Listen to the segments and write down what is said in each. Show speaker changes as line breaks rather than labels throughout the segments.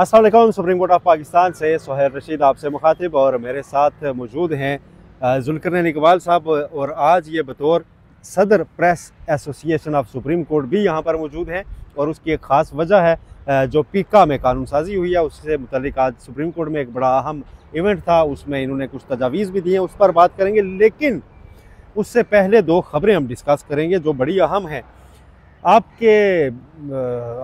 अस्सलाम वालेकुम। Supreme court of Pakistan से सुहेल रशीद आपसे मुखातिब और मेरे साथ मौजूद हैं जुल्करनैन इकबाल साहब, और आज ये बतौर सदर press association of supreme court भी यहाँ पर मौजूद हैं। और उसकी एक ख़ास वजह है जो पीका में कानून साजी हुई है, उससे मुतल्लिक आज सुप्रीम कोर्ट में एक बड़ा अहम इवेंट था, उसमें इन्होंने कुछ तजावीज़ भी दी हैं, उस पर बात करेंगे। लेकिन उससे पहले दो ख़बरें हम डिस्कस करेंगे जो बड़ी अहम हैं। आपके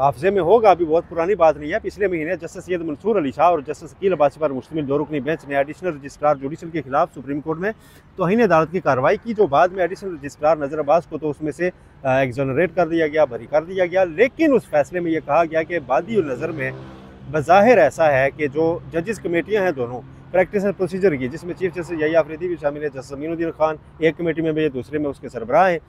हाफ़ज़े में होगा, अभी बहुत पुरानी बात नहीं है, पिछले महीने जस्टिस सैयद मंसूर अली शाह और जस्टिस शकील अब्बासी पर मुश्तमिल दो रुकनी बेंच ने एडिशनल रजिस्ट्रार जुडिशल के खिलाफ सुप्रीम कोर्ट में तौहीन अदालत की कार्रवाई की, जो बाद में एडिशनल रजिस्ट्रार नज़र अब्बास को तो उसमें से एक्सोनरेट कर दिया गया, बरी कर दिया गया। लेकिन उस फैसले में यह कहा गया कि बादी नज़र में बज़ाहिर ऐसा है कि जो जजेस कमेटियाँ हैं दोनों प्रैक्टिस एंड प्रोसीजर की, जिसमें चीफ जस्टिस यही आफरीदी भी शामिल है, जस्टिस अमीनुद्दीन खान एक कमेटी में भी, दूसरे में उसके सरबराह हैं,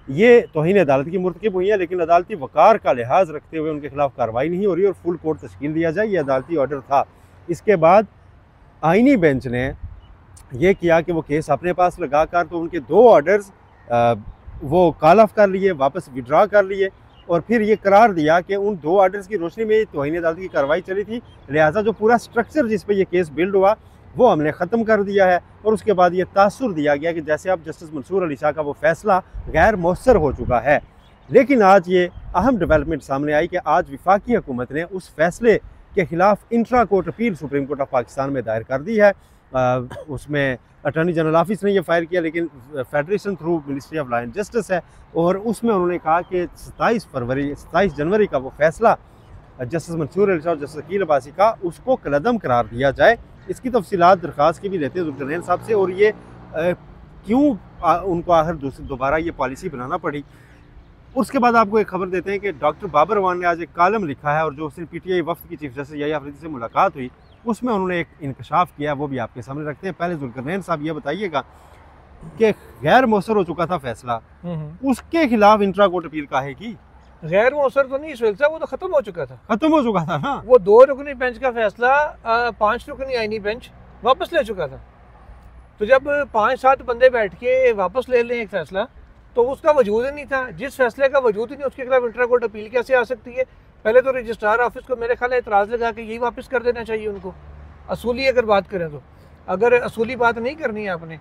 ये तौहीन अदालत की मुर्तकिब हुई है। लेकिन अदालती वक़ार का लिहाज रखते हुए उनके खिलाफ कार्रवाई नहीं हो रही और फुल कोर्ट तश्कील दिया जाए, ये अदालती ऑर्डर था। इसके बाद आइनी बेंच ने यह किया कि वो केस अपने पास लगा कर तो उनके दो ऑर्डर्स वो कॉल ऑफ कर लिए, वापस विड्रा कर लिए, और फिर ये करार दिया कि उन दो ऑर्डर्स की रोशनी में तौहीन अदालत की कार्रवाई चली थी, लिहाजा जो पूरा स्ट्रक्चर जिस पर यह केस बिल्ड हुआ वो हमने ख़त्म कर दिया है। और उसके बाद ये तासुर दिया गया कि जैसे अब जस्टिस मंसूर अली शाह का वो फैसला गैर मौसर हो चुका है। लेकिन आज ये अहम डेवलपमेंट सामने आई कि आज वफाकी हुकूमत ने उस फैसले के ख़िलाफ़ intra court appeal supreme court of Pakistan में दायर कर दी है। उसमें अटॉर्नी जनरल ऑफिस ने यह फाइल किया, लेकिन federation through ministry of law and justice है, और उसमें उन्होंने कहा कि 27 जनवरी का वो फैसला जस्टिस मंसूर अली शाह और जस्टिस शकील अब्बासी का, उसको कलअदम करार दिया जाए। इसकी तफसीलात दरख्वास्त की भी लेते हैं जुल्करनैन साहब से, और ये क्यों उनको आखिर दोबारा ये पॉलिसी बनाना पड़ी। उसके बाद आपको एक खबर देते हैं कि डॉक्टर बाबर अवान ने आज एक कॉलम लिखा है, और जो उसने PTI वफ्द की चीफ जस्टिस यही आफरीदी से मुलाकात हुई, उसमें उन्होंने एक इंकशाफ किया, वो भी आपके सामने रखते हैं। पहले जुल्करनैन साहब ये बताइएगा कि गैर मौसर हो चुका था फैसला, उसके खिलाफ इंट्रा कोर्ट अपील काहे की?
गैर मौसर तो नहीं सुहेल साहब, वो तो खत्म हो चुका था।
खत्म हो चुका था ना,
वो 2 रुकनी बेंच का फैसला 5 रुकनी आईनी बेंच वापस ले चुका था। तो जब 5-7 बंदे बैठ के वापस ले लें एक फैसला, तो उसका वजूद ही नहीं था। जिस फैसले का वजूद ही नहीं, उसके खिलाफ इंट्रा कोर्ट अपील कैसे आ सकती है? पहले तो रजिस्ट्रार ऑफिस को मेरे ख्याल है एतराज़ लगा के यही वापस कर देना चाहिए उनको। असूली अगर बात करें तो, अगर असूली बात नहीं करनी है आपने,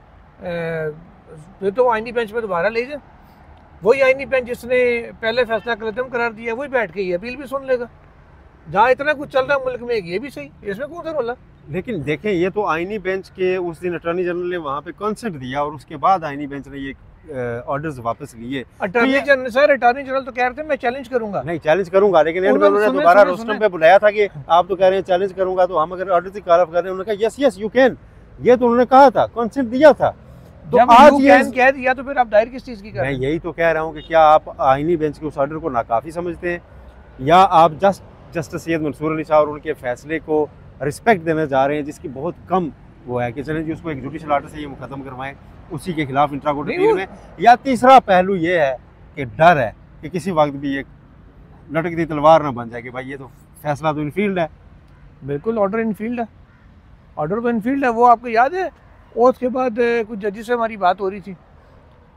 फिर तो आईनी बेंच में दोबारा ले जाए। वही आईनी बेंच जिसने पहले फैसला कलअदम करार दिया, वही बैठ के ये अपील भी सुन लेगा। जहाँ इतना कुछ चल रहा है मुल्क में, ये भी सही, इसमें कौन सा रोला।
लेकिन देखें, ये तो आईनी बेंच के उस दिन अटॉर्नी जनरल ने वहाँ पे कंसेंट दिया, और उसके बाद आईनी बेंच ने ये ऑर्डर्स वापस लिए।
अटॉर्नी जनरल तो कह रहे थे मैं चैलेंज करूंगा।
नहीं, चैलेंज करूंगा, लेकिन उन्होंने दोबारा रोस्टम पे बुलाया था कि आप तो कह रहे हैं चैलेंज करूंगा, तो हम अगर ऑर्डर से कॉल ऑफ कर रहे हैं, उन्होंने कहा यस यू कैन, ये तो उन्होंने कहा था, कंसेंट दिया था।
तो आज ये कह दिया, तो फिर आप दायर किस चीज़ की कर रहे हैं?
मैं यही तो कह रहा हूँ कि क्या आप आईनी बेंच के उस ऑर्डर को नाकाफी समझते हैं, या आप जस्टिस सैयद मंसूर अली शाह और उनके फैसले को रिस्पेक्ट देने जा रहे हैं, जिसकी बहुत कम वो है कि चलें जी उसको एक जुडिशल ऑर्डर से ये मुकदम करवाएं, उसी के खिलाफ इंट्रा कोर्ट अपील में। या तीसरा पहलू ये है कि डर है कि किसी वक्त भी एक लटकती तलवार ना बन जाए कि भाई ये तो फैसला तो इनफील्ड है।
बिल्कुल, ऑर्डर इनफील्ड है, ऑर्डर तो इनफील्ड है। वो आपको याद है, और उसके बाद कुछ जजेस से हमारी बात हो रही थी,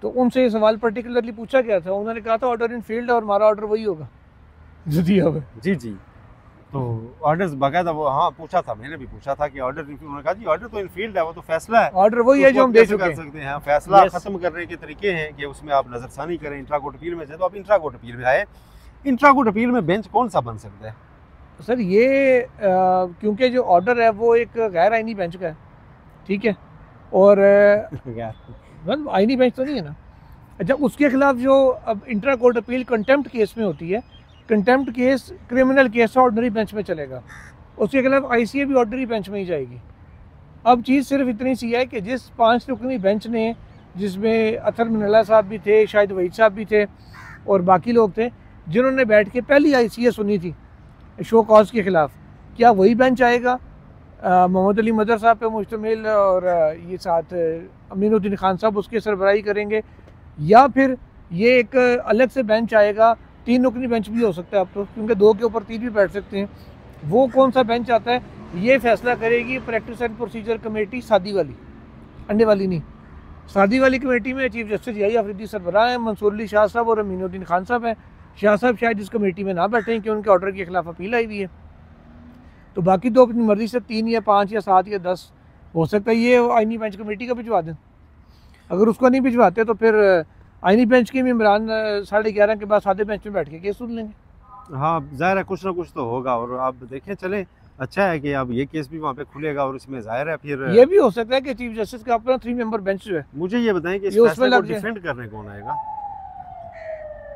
तो उनसे ये सवाल पर्टिकुलरली पूछा गया था, उन्होंने कहा था ऑर्डर इनफील्ड है और हमारा ऑर्डर वही होगा जो दिया हुआ।
जी जी, तो ऑर्डर्स बाकायदा वो, हाँ पूछा था, मैंने भी पूछा था कि ऑर्डर, उन्होंने कहा जी ऑर्डर तो इनफील्ड है, वो तो फैसला है,
ऑर्डर वही है जो हम दे चुके
कर सकते हैं। फैसला खत्म करने के तरीके हैं कि उसमें आप नजरसानी करें, इंट्रा कोर्ट अपील में जाए, तो आप इंट्रा कोर्ट अपील में आए। इंट्रा कोर्ट अपील में बेंच कौन सा बन सकता है
सर? ये क्योंकि जो ऑर्डर है वो एक गैर आईनी बेंच का है, ठीक है, और आईनी बेंच तो नहीं है ना। अच्छा, उसके खिलाफ जो अब intra court appeal contempt case में होती है, contempt case criminal case ordinary bench में चलेगा, उसके खिलाफ ICA भी ऑर्डनरी बेंच में ही जाएगी। अब चीज़ सिर्फ इतनी सी है कि जिस 5 रुकनी बेंच ने, जिसमें अतर मिनल्ला साहब भी थे, शाहिद वहीद साहब भी थे, और बाकी लोग थे, जिन्होंने बैठ के पहली ICA सुनी थी शो कॉज के खिलाफ, क्या वही बेंच आएगा मोहम्मद अली मदर साहब पे मुश्तमिल, और ये साथ अमीनुद्दीन खान साहब उसके सरबराही करेंगे, या फिर ये एक अलग से बेंच आएगा? 3 रुकनी बेंच भी हो सकता है अब तो, क्योंकि 2 के ऊपर 3 भी बैठ सकते हैं। वो कौन सा बेंच आता है, ये फैसला करेगी प्रैक्टिस एंड प्रोसीजर कमेटी, सादी वाली, अंडे वाली नहीं। सादी वाली कमेटी में चीफ जस्टिस यही आफरीदी सरबराह हैं, मंसूर अली शाह साहब और अमीनुद्दीन खान साहब हैं। शाह साहब शायद इस कमेटी में ना बैठे हैं कि उनके ऑर्डर के खिलाफ अपील आई हुई है। तो बाकी तो अपनी मर्जी से 3 या 5 या 7 या 10 हो सकता है ये आईनी बेंच कमेटी का भिजवा दें। अगर उसको नहीं भिजवाते तो फिर आईनी बेंच के इमरान 11:30 के बाद सादे बेंच में बैठ के केस सुन लेंगे।
हाँ जाहिर है कुछ ना कुछ तो होगा। और आप देखें चले अच्छा है कि अब ये केस भी वहाँ पे खुलेगा और इसमें जाहिर है फिर
ये भी हो सकता है कि चीफ जस्टिस का अपना 3 मेंबर बेंच जो है।
मुझे ये बताएं कि इस
ये
फैसले को डिफेंड करने कौन आएगा?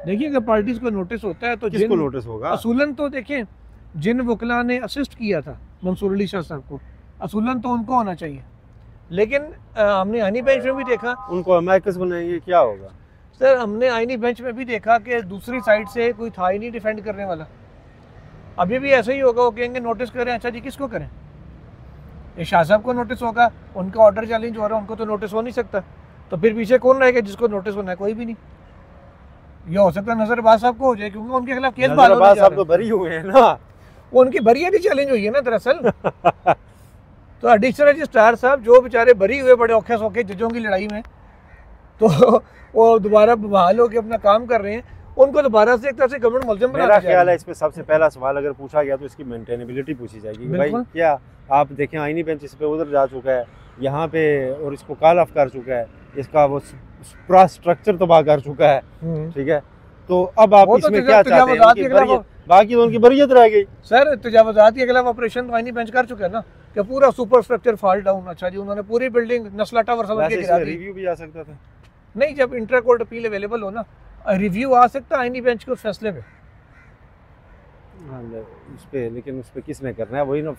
देखिए अगर पार्टीज को नोटिस होता है तो
किसको नोटिस होगा?
असूलन तो देखें जिन वकला ने असिस्ट किया था मंसूर अली शाह साहब को, असूलन तो उनको होना चाहिए, लेकिन हमने आईनी बेंच में भी देखा
उनको अमेरिकस बनाएंगे क्या होगा?
सर हमने आईनी बेंच में भी देखा कि दूसरी साइड से कोई था ही नहीं डिफेंड करने वाला। अभी भी ऐसा ही होगा, वो कहेंगे नोटिस करें। अच्छा जी किसको करें? ये शाह साहब को नोटिस होगा, उनका ऑर्डर चैलेंज हो रहा है, उनको तो नोटिस हो नहीं सकता। तो फिर पीछे कौन रहेगा जिसको नोटिस होना है? कोई भी नहीं। ये हो सकता है नजरबाज साहब को हो जाए क्योंकि उनके खिलाफ केस बहाल होने जा रहा है।
तो बरी हुए हैं ना,
वो उनकी बरी भी चैलेंज हुई है ना दरअसल। तो एडिशनल रजिस्ट्रार साहब जो बेचारे बरी हुए बड़े औखे सौखे जजों की लड़ाई में, तो वो दोबारा बहाल होकर अपना काम कर रहे हैं, उनको दोबारा से एक तरह से गवर्नमेंट मुलजिम बना
मेरा ख्याल है इस पे सबसे पहला सवाल अगर पूछा गया तो इसकी मेंटेनेबिलिटी पूछी जाएगी। भाई क्या आप देखें आईनी बेंच इस पे उधर जा चुका है यहाँ पे और इसको कॉल ऑफ कर चुका है, इसका वो पूरा स्ट्रक्चर तबाह कर चुका है, ठीक है। तो अब आप इसमें क्या चाहते हैं? बाकी तो उनकी बरियत रह गई।
सर तजावुजात के खिलाफ ऑपरेशन तो आईनी बेंच कर चुका है ना कि पूरा सुपर स्ट्रक्चर फॉल डाउन। अच्छा जी उन्होंने पूरी बिल्डिंग नस्ला टावर समझ के गिरा दी।
रिव्यू भी आ सकता था।
नहीं जब इंटर कोर्ट अपील अवेलेबल हो ना रिव्यू आ सकता है आईनी बेंच के उस फैसले पे।
उस पे लेकिन उस पे किसने करना है? वही ना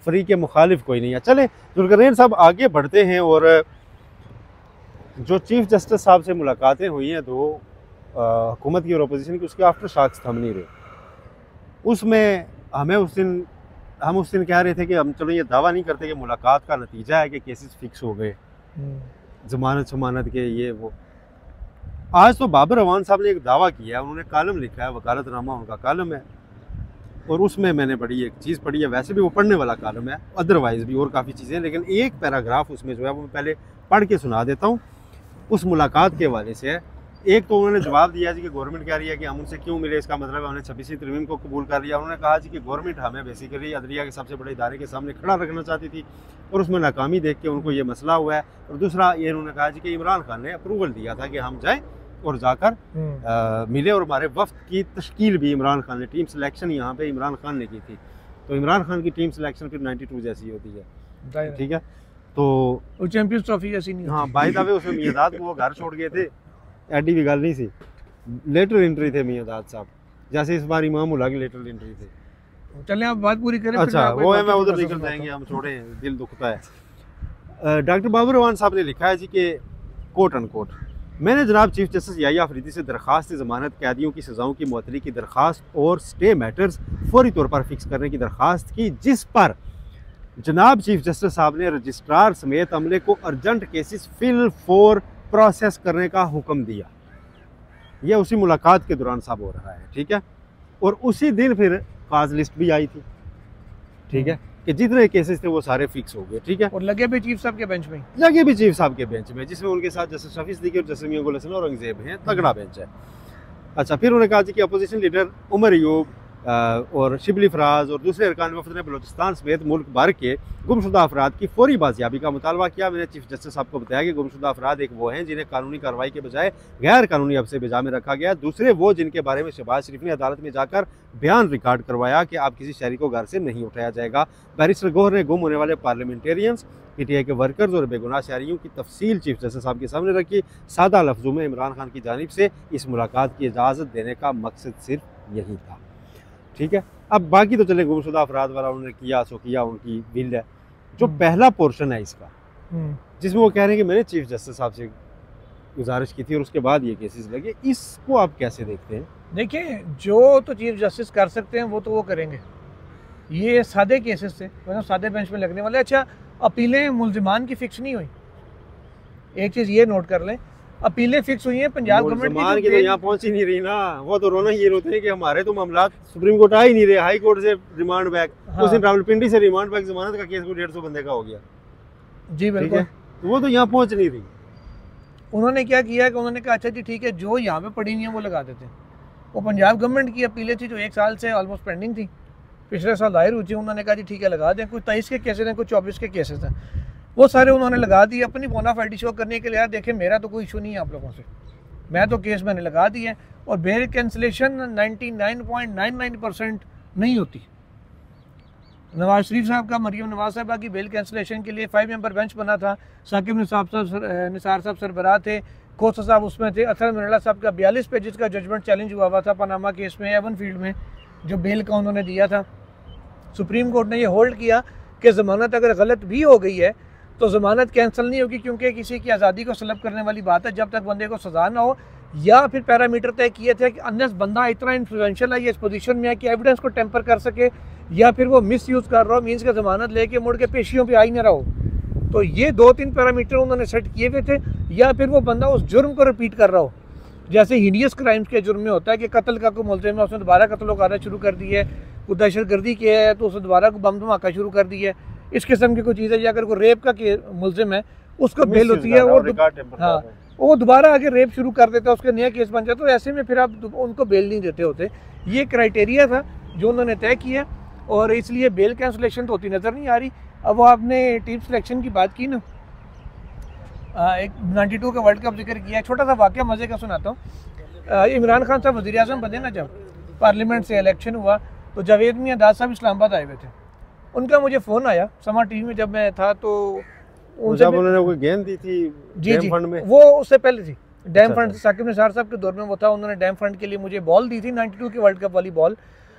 फ्री के मुखालिफ कोई नहीं है। चले जुल्करनैन साहब आगे बढ़ते हैं। और जो चीफ जस्टिस साहब से मुलाकातें हुई हैं दो हुकूमत की और अपोजिशन की, उसके आफ्टर शॉक्स थम नहीं रहे। उसमें हम उस दिन कह रहे थे कि हम चलो ये दावा नहीं करते कि मुलाकात का नतीजा है कि केसेस फिक्स हो गए जमानत के ये वो। आज तो बाबर अवान साहब ने एक दावा किया है, उन्होंने कॉलम लिखा है, वकालतनामा उनका कॉलम है, और उसमें मैंने बड़ी एक चीज़ पढ़ी है। वैसे भी वो पढ़ने वाला कॉलम है, अदरवाइज़ भी और काफ़ी चीज़ें, लेकिन एक पैराग्राफ उसमें जो है वो मैं पहले पढ़ के सुना देता हूँ। उस मुलाकात के हवाले से है। एक तो उन्होंने जवाब दिया जी कि गवर्नमेंट कह रही है कि हम उनसे क्यों मिले, इसका मतलब है उन्होंने 26वीं तरमीम को कबूल कर लिया। उन्होंने कहा जी कि गवर्नमेंट हमें बेसिकली अदलिया के सबसे बड़े इदारे के सामने खड़ा रखना चाहती थी और उसमें नाकामी देख के उनको ये मसला हुआ है। और दूसरा ये उन्होंने कहा जी कि इमरान खान ने अप्रूवल दिया था कि हम जाएँ और जाकर मिले, और हमारे वफ्द की तश्कील भी इमरान खान ने, टीम सिलेक्शन यहाँ पे इमरान खान ने की थी। तो इमरान खान की टीम सिलेक्शन फिर 92 जैसी होती है, ठीक है। तो
चैंपियंस ट्रॉफी जैसी नहीं।
हाँ बाय द वे उसमें मियादाद को वो घर छोड़ गए थे, एडी भी गल नहीं सी, लेटर एंट्री थे मियादाद साहब, जैसे इस बार इमाम उल्लाह की लेटर एंट्री थे।
चलें आप बात पूरी करें।
अच्छा वो है, मैं उधर निकल जाएंगे, हम छोड़े, दिल दुखता है। डॉक्टर बाबर अवान साहब ने लिखा है जी कि कोट अनकोट, मैंने जनाब चीफ जस्टिस याहिया अफरीदी से दरख्वास्त ज़मानत कैदियों की सज़ाओं की मुअत्तली की दरख्वास्त और स्टे मैटर्स फौरी तौर पर फिक्स करने की दरख्वास्त की, जिस पर जनाब चीफ जस्टिस साहब ने रजिस्ट्रार समेत अमले को urgent cases fill for process करने का हुक्म दिया। यह उसी मुलाकात के दौरान साहब हो रहा है, ठीक है। और उसी दिन फिर काज लिस्ट भी आई थी, ठीक है, कि जितने केसेस थे वो सारे फिक्स हो गए, ठीक है।
और लगे भी चीफ साहब के बेंच में,
लगे भी चीफ साहब के बेंच में, जिसमें उनके साथ जस्टिस शफी सिद्दीकी और जस्टिस मियां गुल हसन औरंगजेब हैं, तगड़ा बेंच है। अच्छा फिर उन्होंने कहा कि अपोजिशन लीडर उमर अयूब और शिबली फराज और दूसरे अरकान वफद ने बलोचिस्तान समेत मुल्क भर के गुमशुदा अफराद की फौरी बाजियाबी का मुतालबा किया। मैंने चीफ जस्टिस साहब को बताया कि गुमशुदा अफराद एक वो हैं जिन्हें कानूनी कार्रवाई के बजाय गैर कानूनी हब्से बेजा में रखा गया, दूसरे वो जिनके बारे में शहबाज शरीफ ने अदालत में जाकर बयान रिकॉर्ड करवाया कि आप किसी शहरी को घर से नहीं उठाया जाएगा। बैरिस्टर गौहर ने गुम होने वाले पार्लियामेंटेरियंस, पीटीआई के वर्कर्स और बेगुनाह शहरियों की तफसील चीफ जस्टिस साहब के सामने रखी। सादा लफ्जों में इमरान खान की जानिब से इस मुलाकात की इजाज़त देने का मकसद सिर्फ यही था, ठीक है। अब बाकी तो चले गुमशुदा अफराद वाला उन्होंने किया सो किया, उनकी बिल है। जो पहला पोर्शन है इसका, जिसमें वो कह रहे हैं कि मैंने चीफ जस्टिस साहब से गुजारिश की थी और उसके बाद ये केसेस लगे, इसको आप कैसे देखते हैं?
देखिए जो तो चीफ जस्टिस कर सकते हैं वो तो वो करेंगे, ये सादे केसेस थे, मतलब सादे बेंच में लगने वाले। अच्छा अपीलें मुल्जिमान की फिक्स नहीं हुई, एक चीज़ ये नोट कर लें, अपीलें फिक्स हुई हैं पंजाब गवर्नमेंट
की तो यहाँ पहुँच ही नहीं रही ना। वो तो रोना ये रोते हैं कि हमारे तो मामला सुप्रीम कोर्ट आ ही नहीं रहे, हाई कोर्ट से रिमांड बैक, उस दिन रावलपिंडी से रिमांड बैक जमानत का केस को 150 बंदे का हो गया।
जी बिल्कुल,
तो वो तो यहाँ पहुँच नहीं रही।
उन्होंने क्या किया कि उन्होंने कहा अच्छा जी ठीक है, जो यहाँ पे पड़ी हुई है वो लगा देते हैं। वो पंजाब गवर्नमेंट की अपीलें थी जो 1 साल से ऑलमोस्ट पेंडिंग थी, पिछले साल दायर हुई थी, उन्होंने कहा जी ठीक है लगा दें, कुछ 23 के केसेस हैं, कुछ 24 के केसेस हैं, वो सारे उन्होंने लगा दिए अपनी बोनाफाइड शो करने के लिए। यार देखें मेरा तो कोई इशू नहीं है आप लोगों से, मैं तो केस मैंने लगा दिए हैं। और बेल कैंसिलेशन 99.99% नहीं होती। नवाज शरीफ साहब का मरियम नवाज साहबा की बेल कैंसिलेशन के लिए 5 मेंबर बेंच बना था। साकिब निसार साहब सरबराह थे, खोसा साहब उसमें थे, असद मिराला साहब का 42 पेजेस का जजमेंट चैलेंज हुआ था पनामा केस में, एवन फील्ड में, जो बेल का उन्होंने दिया था। सुप्रीम कोर्ट ने ये होल्ड किया कि ज़मानत अगर गलत भी हो गई है तो ज़मानत कैंसिल नहीं होगी, क्योंकि किसी की आज़ादी को सलब करने वाली बात है जब तक बंदे को सज़ा ना हो। या फिर पैरामीटर तय किए थे कि अनलेस बंदा इतना इन्फ्लुएंशियल है या इस पोजीशन में है कि एविडेंस को टेम्पर कर सके, या फिर वो मिस यूज़ कर रहा हो, मीन्स का ज़मानत लेके मुड़ के पेशियों पे आ ही ना रहा हो। तो ये 2-3 पैरामीटर उन्होंने सेट किए हुए थे। या फिर वो बंदा उस जुर्म को रिपीट कर रहा हो, जैसे हीनियस क्राइम्स के जुर्म में होता है कि कत्ल का कोई मुलज़िम है, उसने दोबारा कत्ल वकालत शुरू कर दी है, कोई दहशतगर्दी किया है तो उसने दोबारा को बम धमाका शुरू कर दी है, इस किस्म की कोई चीज़ है। या अगर कोई रेप का मुलज़िम है उसको बेल होती है और हाँ वो दोबारा आगे रेप शुरू कर देता है, उसके नया केस बन जाता है, तो ऐसे में फिर आप उनको बेल नहीं देते होते। ये क्राइटेरिया था जो उन्होंने तय किया और इसलिए बेल कैंसिलेशन तो होती नज़र नहीं आ रही। अब वो आपने टीम सिलेक्शन की बात की ना, एक 92 का वर्ल्ड कप जिक्र किया, छोटा सा वाक़या मज़े का सुनाता हूँ। इमरान खान साहब वज़ीर आज़म बने ना, जब पार्लियामेंट से इलेक्शन हुआ तो जावेद मियां दाद साहब इस्लामाबाद आए हुए थे। उनका मुझे फ़ोन आया समा टीवी में जब मैं था, तो
उन्होंने कोई गेंद दी थी डैम फंड में,
वो उससे पहले थी डैम फंड, साकिब निसार साहब के दौर में वो था। उन्होंने डैम फंड के लिए मुझे बॉल दी थी 92 की वर्ल्ड कप वाली बॉल,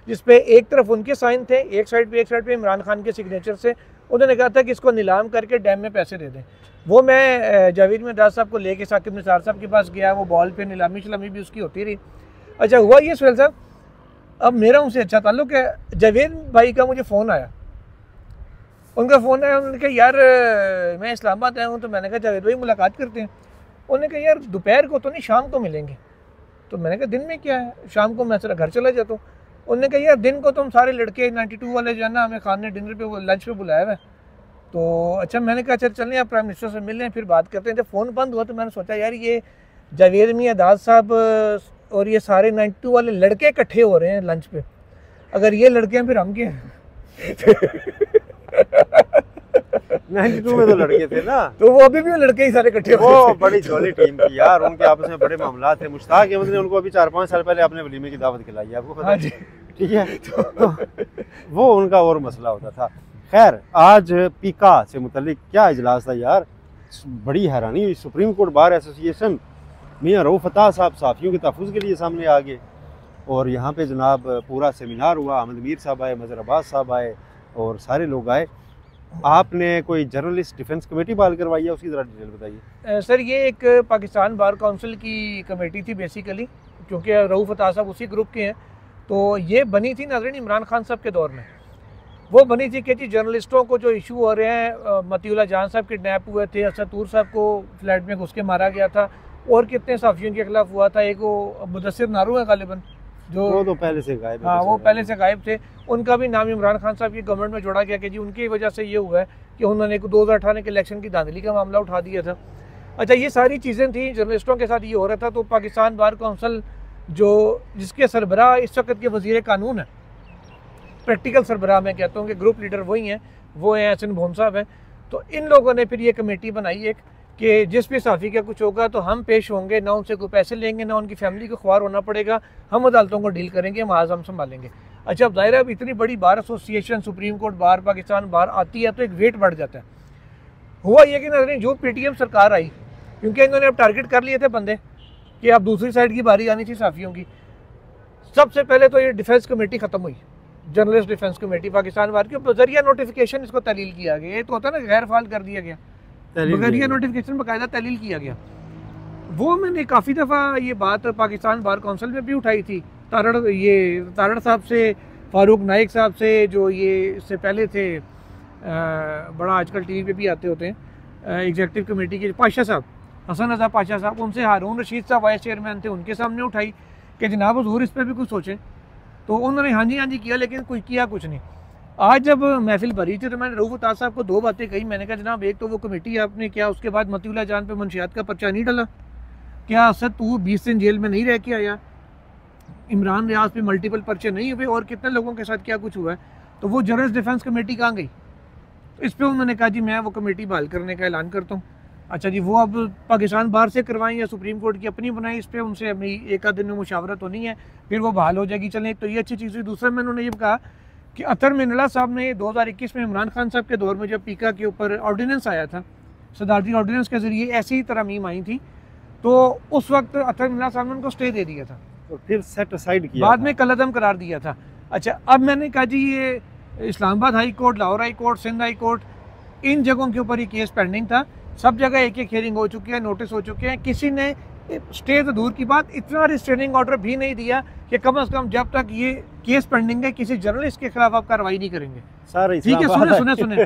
जिसपे एक तरफ उनके साइन थे, एक साइड पे इमरान खान के सिग्नेचर से। उन्होंने कहा था कि इसको नीलाम करके डैम में पैसे दे दें। वो मैं जावेद में दाद साहब को लेके साकिब निसार साहब के पास गया, वो बॉल पे नीलामी शलामी भी उसकी होती रही। अच्छा हुआ ये सुहेल साहब, अब मेरा उनसे अच्छा ताल्लुक है। जावेद भाई का मुझे फ़ोन आया, उनका फ़ोन आया, उन्होंने कहा यार मैं इस्लामाबाद आया हूँ। तो मैंने कहा जावेद भाई मुलाकात करते हैं। उन्होंने कहा यार दोपहर को तो नहीं, शाम को मिलेंगे। तो मैंने कहा दिन में क्या है, शाम को मैं घर चला जाता हूँ। उन्होंने कहा यार दिन को तुम सारे लड़के 92 वाले जो है ना, हमें खाने डिनर पे लंच पे बुलाया हुआ है। तो अच्छा मैंने कहा चल चलें आप प्राइम मिनिस्टर से मिल लें, फिर बात करते हैं। जब फ़ोन बंद हुआ तो मैंने सोचा यार ये जावेद मियां दाद साहब और ये सारे 92 वाले लड़के इकट्ठे हो रहे हैं लंच पे, अगर ये लड़के हैं फिर हम क्या
92 में तो लड़के थे ना,
तो वो अभी भी लड़के ही सारे इकट्ठे
वो बड़ी जॉली टीम थी यार, उनके आपस में बड़े मामला थे। मुश्ताक अहमद ने उनको अभी 4-5 साल पहले अपने वलीमे की दावत खिलाई है, आपको पता है? ठीक है, तो वो उनका और मसला होता था। खैर आज पीका से मुतल्लिक क्या इजलास था यार, बड़ी हैरानी हुई। सुप्रीम कोर्ट बार एसोसिएशन मियां रऊफ अता साहब साफ़ियों के तहफ़्फ़ुज़ के लिए सामने आ गए और यहाँ पे जनाब पूरा सेमिनार हुआ। अहमद मीर साहब आए, मज़हर अब्बास साहब आए और सारे लोग आए। आपने कोई जर्नलिस्ट डिफेंस कमेटी बहाल करवाई है, उसकी ज़रा डिटेल बताइए।
सर ये एक पाकिस्तान बार काउंसिल की कमेटी थी बेसिकली, क्योंकि रऊफ अता साहब उसी ग्रुप के हैं। तो ये बनी थी नाज़रीन इमरान खान साहब के दौर में, वो बनी थी कि जी जर्नलिस्टों को जो इशू हो रहे हैं, मतीउल्लाह जान साहब किडनैप हुए थे, असद तूर साहब को फ्लैट में घुस के मारा गया था, और कितने सहाफ़ियों के खिलाफ हुआ था। एक वो मुदस्सिर नारू है गालिबन, जो
वो तो पहले से गायब है।
हाँ वो पहले से गायब थे, उनका भी नाम इमरान खान साहब की गवर्नमेंट में जोड़ा गया कि जी उनकी वजह से ये हुआ है कि उन्होंने 2018 के इलेक्शन की धांधली का मामला उठा दिया था। अच्छा ये सारी चीज़ें थी, जर्नलिस्टों के साथ ये हो रहा था। तो पाकिस्तान बार काउंसिल जो जिसके सरबराह इस वक्त के वज़ीर कानून है, प्रैक्टिकल सरबराह मैं कहता हूँ कि ग्रुप लीडर वही हैं, वो हैं हसन भोन साहब हैं। तो इन लोगों ने फिर ये कमेटी बनाई एक कि जिस भी साफ़ी का कुछ होगा तो हम पेश होंगे, ना उनसे कोई पैसे लेंगे, ना उनकी फैमिली को ख्वार होना पड़ेगा, हम अदालतों को डील करेंगे, हम संभालेंगे। अच्छा अब ज़ाहिर है अब इतनी बड़ी bar association, supreme court bar, Pakistan बार आती है तो एक वेट बढ़ जाता है। हुआ ये कि नजरें जो PTM सरकार आई, क्योंकि इन्होंने अब टारगेट कर लिए थे बंदे कि अब दूसरी साइड की बारी आनी थी साफ़ियों की। सबसे पहले तो ये डिफेंस कमेटी ख़त्म हुई, जर्नलिस्ट डिफेंस कमेटी पाकिस्तान बार की जरिए नोटिफिकेशन इसको तहलील किया गया। ये तो होता है ना गैर फाल कर दिया गया, बगैर नोटिफिकेशन बाकायदा तहलील किया गया। वो मैंने काफ़ी दफ़ा ये बात पाकिस्तान बार काउंसिल में भी उठाई थी, तारड़ साहब से, फारूक नाइक साहब से, जो ये इससे पहले थे, बड़ा आजकल TV पे भी आते होते हैं, एग्जीक्यूटिव कमेटी के पाशा साहब, हसन रज़ा पाशा साहब, उनसे हारून रशीद साहब वाइस चेयरमैन थे, उनके सामने उठाई कि जनाब हुज़ूर इस पर भी कुछ सोचें। तो उन्होंने हाँ जी किया, लेकिन कोई किया कुछ नहीं। आज जब महफिल भरी थी तो मैंने रऊफ अता साहब को 2 बातें कही। मैंने कहा जनाब एक तो वो कमेटी आपने क्या उसके बाद मतीउल्लाह जान पे मंशियात का पर्चा नहीं डाला, क्या असद तू 20 दिन जेल में नहीं रह के आया, इमरान रियाज पे मल्टीपल पर्चे नहीं हुए, और कितने लोगों के साथ क्या कुछ हुआ है। तो वो जर्नलिस्ट डिफेंस कमेटी कहाँ गई? तो इस पर उन्होंने कहा जी मैं वो कमेटी बहाल करने का ऐलान करता हूँ। अच्छा जी, वो अब पाकिस्तान बाहर से करवाएं या सुप्रीम कोर्ट की अपनी बनाई, इस पर उनसे अभी एक आध दिन में मुशावरत होनी है, फिर वो बहाल हो जाएगी। चलें, तो ये अच्छी चीज़ हुई। दूसरा मैंने उन्होंने ये कहा कि अतर मिनला साहब ने 2021 में इमरान खान साहब के दौर में जब पीका के ऊपर ऑर्डिनेंस आया था, सदारती ऑर्डिनेंस के ज़रिए ऐसी तरमीम आई थी, तो उस वक्त अतर मिनला साहब ने उनको स्टे दे दिया था
और फिर सेट असाइड किया,
बाद में कलअदम करार दिया था। अच्छा, अब मैंने कहा जी ये Islamabad high court, Lahore high court, Sindh high court, इन जगहों के ऊपर ये केस पेंडिंग था, सब जगह एक एक हियरिंग हो चुकी है, नोटिस हो चुके हैं, किसी ने स्टे तो दूर की बात, इतना रिस्ट्रेनिंग ऑर्डर भी नहीं दिया कि कम से कम जब तक ये केस पेंडिंग है किसी जर्नलिस्ट के खिलाफ आप कार्रवाई नहीं करेंगे। ठीक है, सुने सुने सुने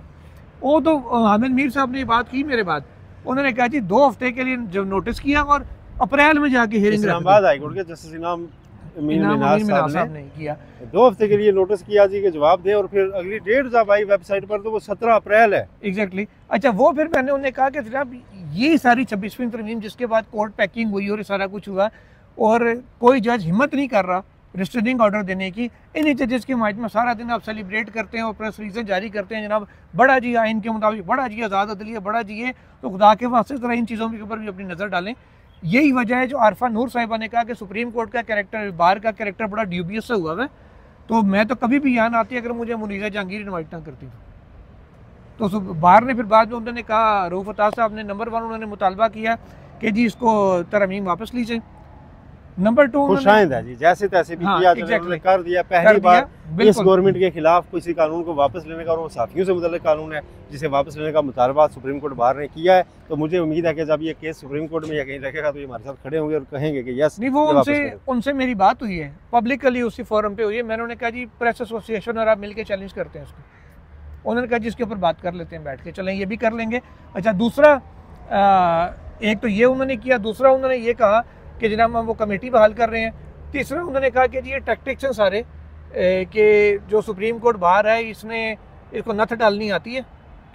वो तो हामिद मीर साहब ने बात की मेरे बाद, उन्होंने कहा जी 2 हफ्ते के लिए जब नोटिस किया और अप्रैल में जाके हियरिंग
इस्लामाबाद हाई कोर्ट के जस्टिस इनाम साहब ने
किया,
2 हफ्ते के लिए नोटिस किया जी के जवाब दे, और फिर अगली डेट जब आई वेबसाइट पर तो वो 17 अप्रैल है।
एग्जैक्टली। अच्छा, वो फिर मैंने उन्हें कहा कि जनाब ये सारी 26वीं तरमीम जिसके बाद कोर्ट पैकिंग हुई और सारा कुछ हुआ और कोई जज हिम्मत नहीं कर रहा रिस्ट्रेनिंग ऑर्डर देने की, इन जजेस के माइट में सारा दिन आप सेलिब्रेट करते हैं और प्रेस रिलीजें जारी करते हैं, जनाब बड़ा जी आइन के मुताबिक, बड़ा जी आज़ाद अदलिया, बड़ा जी ये, तो खुदा के वास्ते ज़रा इन चीज़ों के ऊपर भी अपनी नज़र डालें। यही वजह है जो आरफा नूर साहिबा ने कहा कि सुप्रीम कोर्ट का कैरेक्टर, बार का कैरेक्टर बड़ा ड्यूबियस से हुआ है, तो मैं तो कभी भी यहाँ ना आती अगर मुझे मुनीज़ा जहांगीर इन्वाइट ना करती। तो बार ने फिर बाद में उन्होंने कहा, रऊफ अता साहब ने नंबर 1 उन्होंने मुतालबा किया कि जी इसको तरमीम वापस लीजिए। नंबर 2
खुशाइंद है जी, जैसे तैसे भी किया उन्होंने कर दिया। पहली बार इस गवर्नमेंट के खिलाफ किसी कानून को वापस लेने का, और वो साथियों से मुतल्लिक कानून है जिसे वापस लेने का मुतालबा सुप्रीम कोर्ट बार ने किया है, तो मुझे उम्मीद है कि जब ये केस सुप्रीम कोर्ट में या कहीं रखेगा तो ये हमारे साथ खड़े होंगे और कहेंगे कि यस।
नहीं, वो उनसे मेरी बात हुई है पब्लिकली, उसी फोरम पे हुई है। मैंने उन्हें कहा जी प्रेस एसोसिएशन और आप मिलकर चैलेंज करते हैं उसको, उन्होंने कहा जिसके ऊपर बात कर लेते हैं बैठ के, चलें ये भी कर लेंगे। अच्छा, दूसरा एक तो ये उन्होंने किया, दूसरा उन्होंने ये कहा कि जनाब हम वो कमेटी बहाल कर रहे हैं। तीसरा उन्होंने कहा कि जी ये टैक्टिक्स हैं सारे कि जो सुप्रीम कोर्ट बाहर है इसने इसको नथ डालनी आती है,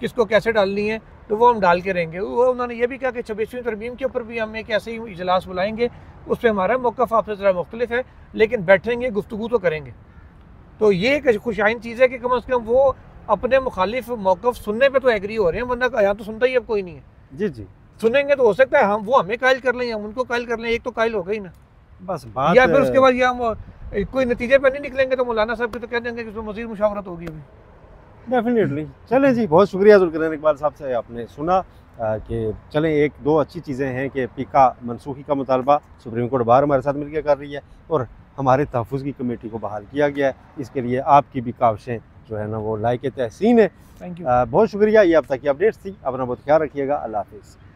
किसको कैसे डालनी है, तो वो हम डाल के रहेंगे। वो उन्होंने ये भी कहा कि 26वीं तरमीम के ऊपर भी हम एक ऐसे ही इजलास बुलाएंगे, उस पर हमारा मौक़िफ़ आपसे ज़रा मुख्तलिफ है, लेकिन बैठेंगे, गुफ्तगू तो करेंगे। तो ये एक खुशाइन चीज़ है कि कम अज़ कम वो अपने मुखालिफ मौक़िफ़ सुनने पर तो एग्री हो रहे हैं, वरना यहाँ तो सुनता ही अब कोई नहीं है।
जी जी,
सुनेंगे तो हो सकता है हम वो हमें कायल कर लें, हम उनको कायल कर लें, एक तो कायल हो गई ना
बस बात।
या फिर उसके बाद या हम कोई नतीजे पर नहीं निकलेंगे तो मौलाना साहब की तो कह देंगे कि इसमें मज़ीद मुशावरत होगी अभी।
डेफिनेटली। चलें जी, बहुत शुक्रिया जुल्करनैन इकबाल साहब से, आपने सुना कि चलें 1-2 अच्छी चीज़ें हैं कि पीका मनसूखी का मुतालबा सुप्रीम कोर्ट बार हमारे साथ मिलकर कर रही है और हमारे तहफ़्फ़ुज़ की कमेटी को बहाल किया गया है। इसके लिए आपकी भी काविशें जो है ना वो लायक तहसीन है।
थैंक यू,
बहुत शुक्रिया। ये अब तक की अपडेट्स थी, अपना बहुत ख्याल रखिएगा। अल्लाह हाफ़िज़।